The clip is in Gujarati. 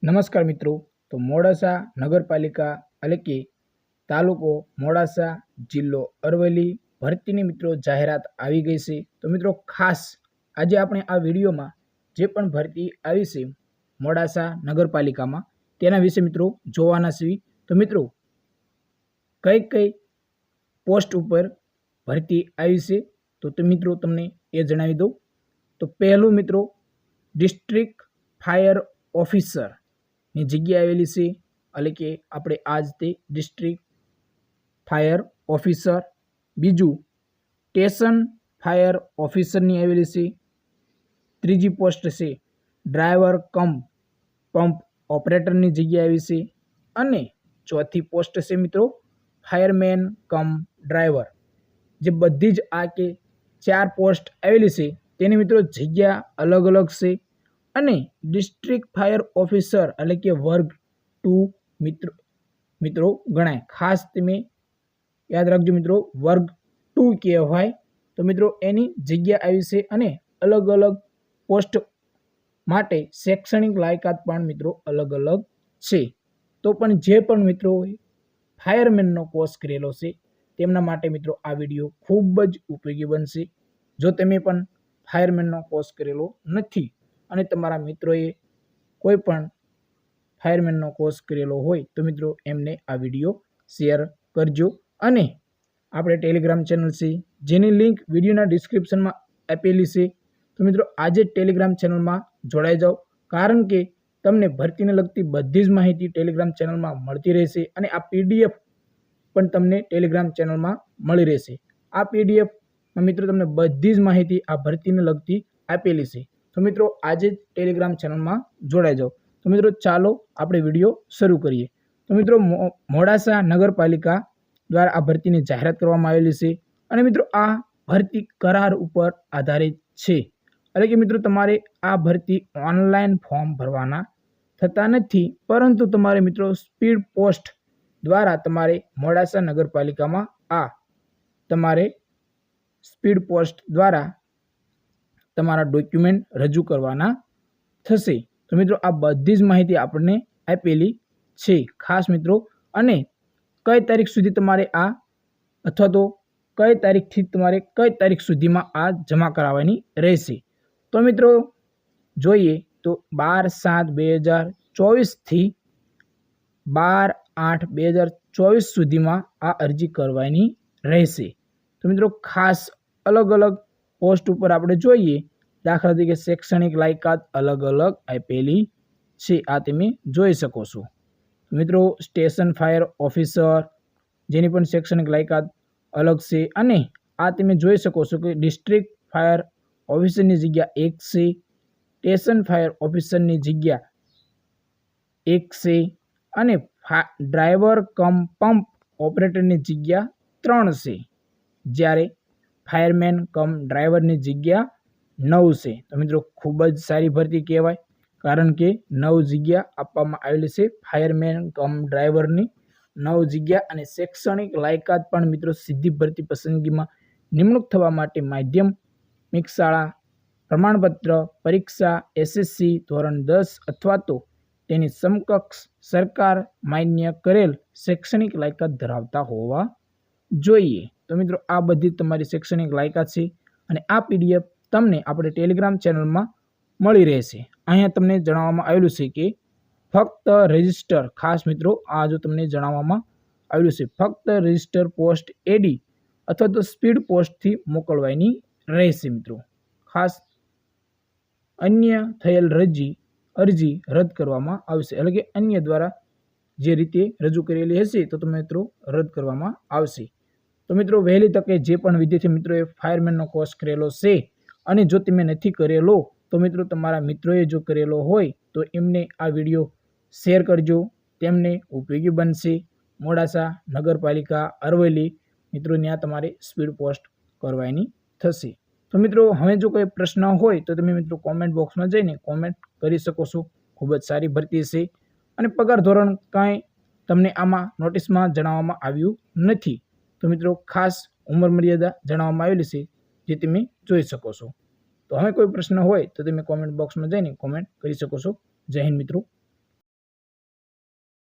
નમસ્કાર મિત્રો, તો મોડાસા નગરપાલિકા એટલે કે તાલુકો મોડાસા, જિલ્લો અરવલ્લી ભરતીની મિત્રો જાહેરાત આવી ગઈ છે। તો મિત્રો ખાસ આજે આપણે આ વિડીયોમાં જે પણ ભરતી આવી છે મોડાસા નગરપાલિકામાં તેના વિશે મિત્રો જોવાના છીએ। તો મિત્રો કઈ કઈ પોસ્ટ ઉપર ભરતી આવી છે તો મિત્રો તમને એ જણાવી દઉં। તો પહેલું મિત્રો ડિસ્ટ્રિક્ટ ફાયર ઓફિસર ની જગ્યા આવેલી છે, એટલે કે આપણે આજ તે ડિસ્ટ્રિક્ટ ફાયર ઓફિસર। બીજું સ્ટેશન ફાયર ઓફિસરની આવેલી છે। ત્રીજી પોસ્ટ છે ડ્રાઈવર કમ પંપ ઓપરેટરની જગ્યા આવી છે। અને ચોથી પોસ્ટ છે મિત્રો ફાયરમેન કમ ડ્રાઈવર। જે બધી જ આ કે 4 પોસ્ટ આવેલી છે તેની મિત્રો જગ્યા અલગ અલગ છે। અને ડિસ્ટ્રિક્ટ ફાયર ઓફિસર એટલે કે વર્ગ 2 મિત્રો ગણાય। ખાસ તમે યાદ રાખજો મિત્રો, વર્ગ 2 કહેવાય। તો મિત્રો એની જગ્યા આવી છે અને અલગ અલગ પોસ્ટ માટે શૈક્ષણિક લાયકાત પણ મિત્રો અલગ અલગ છે। તો પણ જે પણ મિત્રો ફાયરમેનનો કોર્સ કરેલો છે તેમના માટે મિત્રો આ વિડીયો ખૂબ જ ઉપયોગી બનશે। જો તમે પણ ફાયરમેનનો કોર્સ કરેલો નથી અને તમારા મિત્રોએ કોઈ પણ ફાયરમેનનો કોર્સ કરેલો હોય તો મિત્રો એમને આ વિડીયો શેર કરજો। અને આપણે ટેલિગ્રામ ચેનલ છે જેની લિંક વિડીયોના ડિસ્ક્રિપ્શનમાં આપેલી છે। તો મિત્રો આજે ટેલિગ્રામ ચેનલમાં જોડાઈ જાઓ, કારણ કે તમને ભરતીને લગતી બધી જ માહિતી ટેલિગ્રામ ચેનલમાં મળતી રહેશે અને આ PDF પણ તમને ટેલિગ્રામ ચેનલમાં મળી રહેશે। આ PDFમાં મિત્રો તમને બધી જ માહિતી આ ભરતીને લગતી આપેલી છે। તો મિત્રો આજે જ ટેલિગ્રામ ચેનલમાં જોડાઈ જાઓ। તો મિત્રો ચાલો આપણે વિડીયો શરૂ કરીએ। તો મિત્રો મોડાસા નગરપાલિકા દ્વારા આ ભરતીની જાહેરાત કરવામાં આવેલી છે અને મિત્રો આ ભરતી કરાર ઉપર આધારિત છે, એટલે કે મિત્રો તમારે આ ભરતી ઓનલાઈન ફોર્મ ભરવાના થતા નથી, પરંતુ તમારે મિત્રો સ્પીડ પોસ્ટ દ્વારા તમારે મોડાસા નગરપાલિકામાં તમારે સ્પીડ પોસ્ટ દ્વારા તમારા ડોક્યુમેન્ટ રજૂ કરવાના થશે। તો મિત્રો આ બધી જ માહિતી આપણને આપેલી છે ખાસ મિત્રો। અને કઈ તારીખ સુધી તમારે આ અથવા તો કઈ તારીખથી તમારે કઈ તારીખ સુધીમાં આ જમા કરાવવાની રહેશે। તો મિત્રો જોઈએ તો 12/7/2024 થી 12/8/2024 સુધીમાં આ અરજી કરવાની રહેશે। તો મિત્રો ખાસ અલગ અલગ પોસ્ટ ઉપર આપણે જોઈએ, દાખલા તરીકે શૈક્ષણિક લાયકાત અલગ અલગ આપેલી છે, આ તમે જોઈ શકો છો। મિત્રો સ્ટેશન ફાયર ઓફિસર જેની પણ શૈક્ષણિક લાયકાત અલગ છે, અને આ તમે જોઈ શકો છો કે ડિસ્ટ્રિક્ટ ફાયર ઓફિસરની જગ્યા 1 છે, સ્ટેશન ફાયર ઓફિસરની જગ્યા 1 છે, અને ડ્રાઈવર કમ પંપ ઓપરેટરની જગ્યા 3 છે, જ્યારે ફાયરમેન કમ ડ્રાઈવરની જગ્યા 9 છે। તો મિત્રો ખૂબ જ સારી ભરતી કહેવાય, કારણ કે 9 જગ્યા આપવામાં આવેલી છે ફાયરમેન કમ ડ્રાઈવરની 9 જગ્યા। અને શૈક્ષણિક લાયકાત પણ મિત્રો સીધી ભરતી પસંદગીમાં નિમણૂક થવા માટે માધ્યમિક શાળા પ્રમાણપત્ર પરીક્ષા SSC ધોરણ 10 અથવા તો તેની સમકક્ષ સરકાર માન્ય કરેલ શૈક્ષણિક લાયકાત ધરાવતા હોવા જોઈએ। તો મિત્રો આ બધી તમારી શૈક્ષણિક લાયકાત છે અને આ PDF તમને આપણે ટેલિગ્રામ ચેનલમાં મળી રહેશે। અહીંયા તમને જણાવવામાં આવેલું છે કે ફક્ત રજિસ્ટર, ખાસ મિત્રો આ જો તમને જણાવવામાં આવેલું છે ફક્ત રજિસ્ટર પોસ્ટ AD અથવા તો સ્પીડ પોસ્ટથી મોકલવાની રહેશે। મિત્રો ખાસ અન્ય થયેલ અરજી રદ કરવામાં આવશે, એટલે કે અન્ય દ્વારા જે રીતે રજૂ કરેલી હશે તો મિત્રો રદ કરવામાં આવશે। તો મિત્રો વહેલી તકે જે પણ વિદ્યાર્થી મિત્રોએ ફાયરમેનનો કોર્સ કરેલો છે અને જો તમે નથી કરેલો તો મિત્રો તમારા મિત્રોએ જો કરેલો હોય તો એમને આ વિડીયો શેર કરજો, તેમને ઉપયોગી બનશે। મોડાસા નગરપાલિકા અરવલ્લી મિત્રો ત્યાં તમારે સ્પીડ પોસ્ટ કરવાની થશે। તો મિત્રો હવે જો કોઈ પ્રશ્ન હોય તો તમે મિત્રો કોમેન્ટ બોક્સમાં જઈને કોમેન્ટ કરી શકો છો। ખૂબ જ સારી ભરતી છે અને પગાર ધોરણ કાંઈ તમને આમાં નોટિસમાં જણાવવામાં આવ્યું નથી। તો મિત્રો ખાસ ઉંમર મર્યાદા જણાવવામાં આવેલી છે જે તમે જોઈ શકો છો। તો હવે કોઈ પ્રશ્ન હોય તો તમે કોમેન્ટ બોક્સમાં જઈને કોમેન્ટ કરી શકો છો। જય હિન્દ મિત્રો।